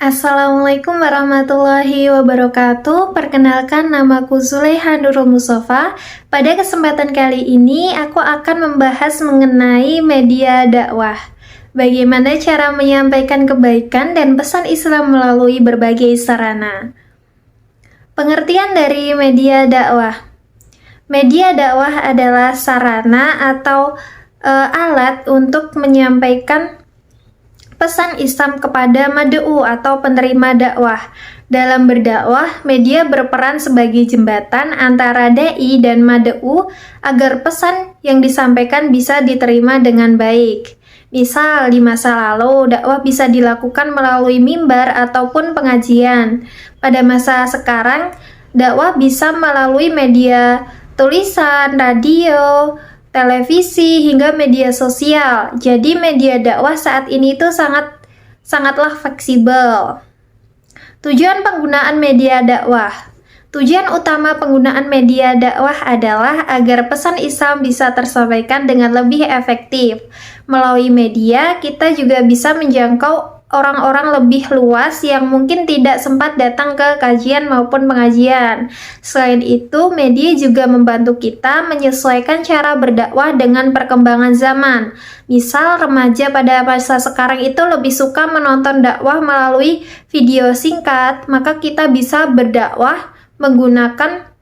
Assalamualaikum warahmatullahi wabarakatuh. Perkenalkan, namaku Zulaiha Nurul Mustafa. Pada kesempatan kali ini aku akan membahas mengenai media dakwah. Bagaimana cara menyampaikan kebaikan dan pesan Islam melalui berbagai sarana. Pengertian dari media dakwah. Media dakwah adalah sarana atau alat untuk menyampaikan pesan Islam kepada mad'u atau penerima dakwah. Dalam berdakwah, media berperan sebagai jembatan antara dai dan mad'u agar pesan yang disampaikan bisa diterima dengan baik. Misal, di masa lalu, dakwah bisa dilakukan melalui mimbar ataupun pengajian. Pada masa sekarang, dakwah bisa melalui media tulisan, radio, televisi, hingga media sosial. Jadi media dakwah saat ini tuh sangatlah fleksibel. Tujuan penggunaan media dakwah. Tujuan utama penggunaan media dakwah adalah agar pesan Islam bisa tersampaikan dengan lebih efektif. Melalui media, kita juga bisa menjangkau orang-orang lebih luas yang mungkin tidak sempat datang ke kajian maupun pengajian. Selain itu, media juga membantu kita menyesuaikan cara berdakwah dengan perkembangan zaman. Misal, remaja pada masa sekarang itu lebih suka menonton dakwah melalui video singkat, maka kita bisa berdakwah menggunakan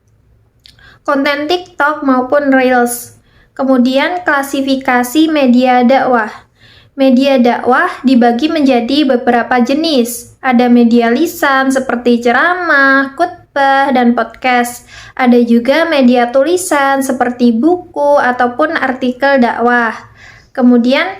konten TikTok maupun Reels. Kemudian, klasifikasi media dakwah. Media dakwah dibagi menjadi beberapa jenis. Ada media lisan seperti ceramah, khutbah, dan podcast. Ada juga media tulisan seperti buku ataupun artikel dakwah. Kemudian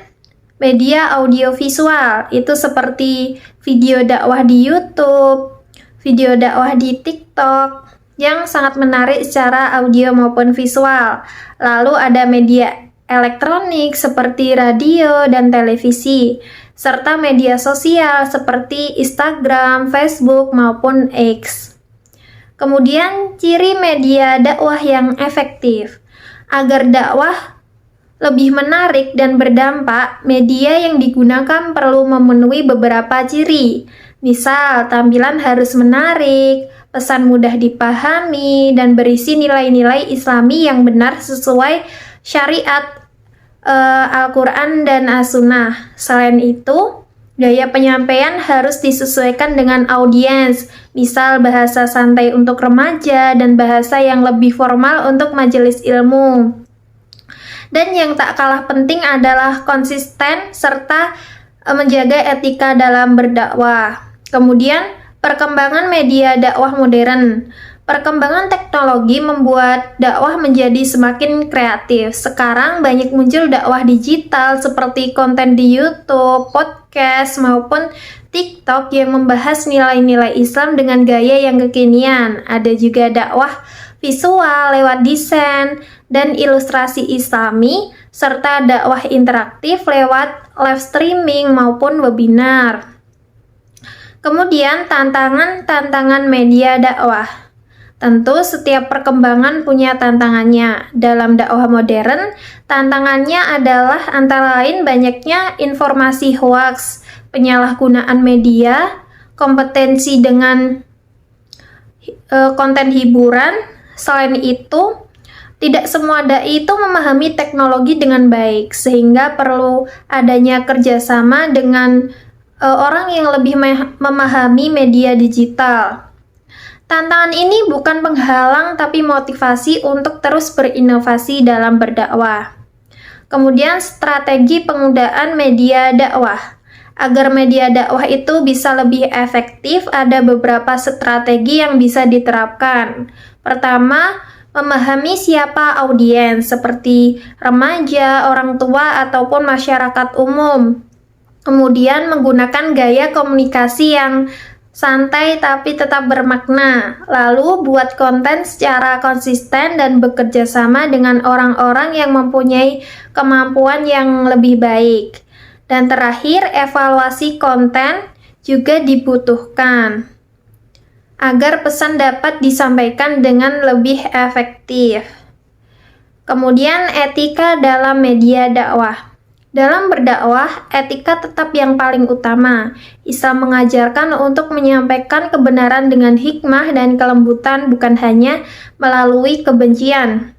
media audiovisual itu seperti video dakwah di YouTube, video dakwah di TikTok yang sangat menarik secara audio maupun visual. Lalu ada media elektronik seperti radio dan televisi, serta media sosial seperti Instagram, Facebook, maupun X. Kemudian, ciri media dakwah yang efektif. Agar dakwah lebih menarik dan berdampak, media yang digunakan perlu memenuhi beberapa ciri. Misal, tampilan harus menarik, pesan mudah dipahami, dan berisi nilai-nilai Islami yang benar sesuai syariat Al-Quran dan As-Sunnah. Selain itu, gaya penyampaian harus disesuaikan dengan audiens, misal bahasa santai untuk remaja dan bahasa yang lebih formal untuk majelis ilmu. Dan yang tak kalah penting adalah konsisten serta menjaga etika dalam berdakwah. Kemudian, perkembangan media dakwah modern. Perkembangan teknologi membuat dakwah menjadi semakin kreatif. Sekarang banyak muncul dakwah digital seperti konten di YouTube, podcast, maupun TikTok yang membahas nilai-nilai Islam dengan gaya yang kekinian. Ada juga dakwah visual lewat desain dan ilustrasi Islami, serta dakwah interaktif lewat live streaming maupun webinar. Kemudian tantangan media dakwah. Tentu setiap perkembangan punya tantangannya. Dalam dakwah modern, tantangannya adalah antara lain banyaknya informasi hoaks, penyalahgunaan media, kompetensi dengan konten hiburan. Selain itu, tidak semua dai itu memahami teknologi dengan baik, sehingga perlu adanya kerjasama dengan orang yang lebih memahami media digital. Tantangan ini bukan penghalang tapi motivasi untuk terus berinovasi dalam berdakwah. Kemudian strategi penggunaan media dakwah. Agar media dakwah itu bisa lebih efektif, ada beberapa strategi yang bisa diterapkan. Pertama, memahami siapa audiens seperti remaja, orang tua, ataupun masyarakat umum. Kemudian menggunakan gaya komunikasi yang santai tapi tetap bermakna. Lalu buat konten secara konsisten dan bekerja sama dengan orang-orang yang mempunyai kemampuan yang lebih baik. Dan terakhir, evaluasi konten juga dibutuhkan agar pesan dapat disampaikan dengan lebih efektif. Kemudian etika dalam media dakwah. Dalam berdakwah, etika tetap yang paling utama. Islam mengajarkan untuk menyampaikan kebenaran dengan hikmah dan kelembutan, bukan hanya melalui kebencian.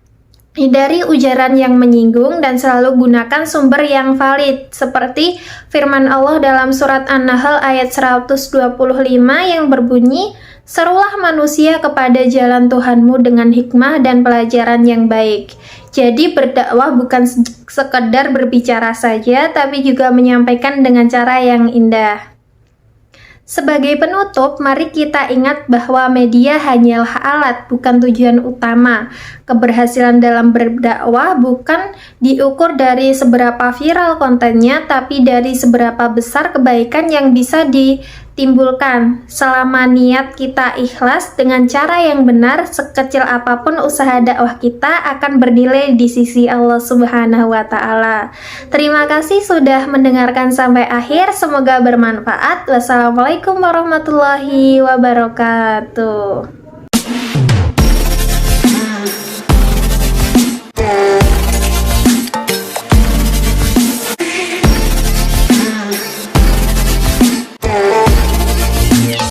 Hindari ujaran yang menyinggung dan selalu gunakan sumber yang valid, seperti firman Allah dalam surat An-Nahl ayat 125 yang berbunyi, "Serulah manusia kepada jalan Tuhanmu dengan hikmah dan pelajaran yang baik." Jadi berdakwah bukan sekedar berbicara saja, tapi juga menyampaikan dengan cara yang indah. Sebagai penutup, mari kita ingat bahwa media hanyalah alat, bukan tujuan utama. Keberhasilan dalam berdakwah bukan diukur dari seberapa viral kontennya, tapi dari seberapa besar kebaikan yang bisa ditimbulkan. Selama niat kita ikhlas dengan cara yang benar, sekecil apapun usaha dakwah kita akan bernilai di sisi Allah Subhanahu wa Ta'ala. Terima kasih sudah mendengarkan sampai akhir, semoga bermanfaat. Wassalamualaikum warahmatullahi wabarakatuh.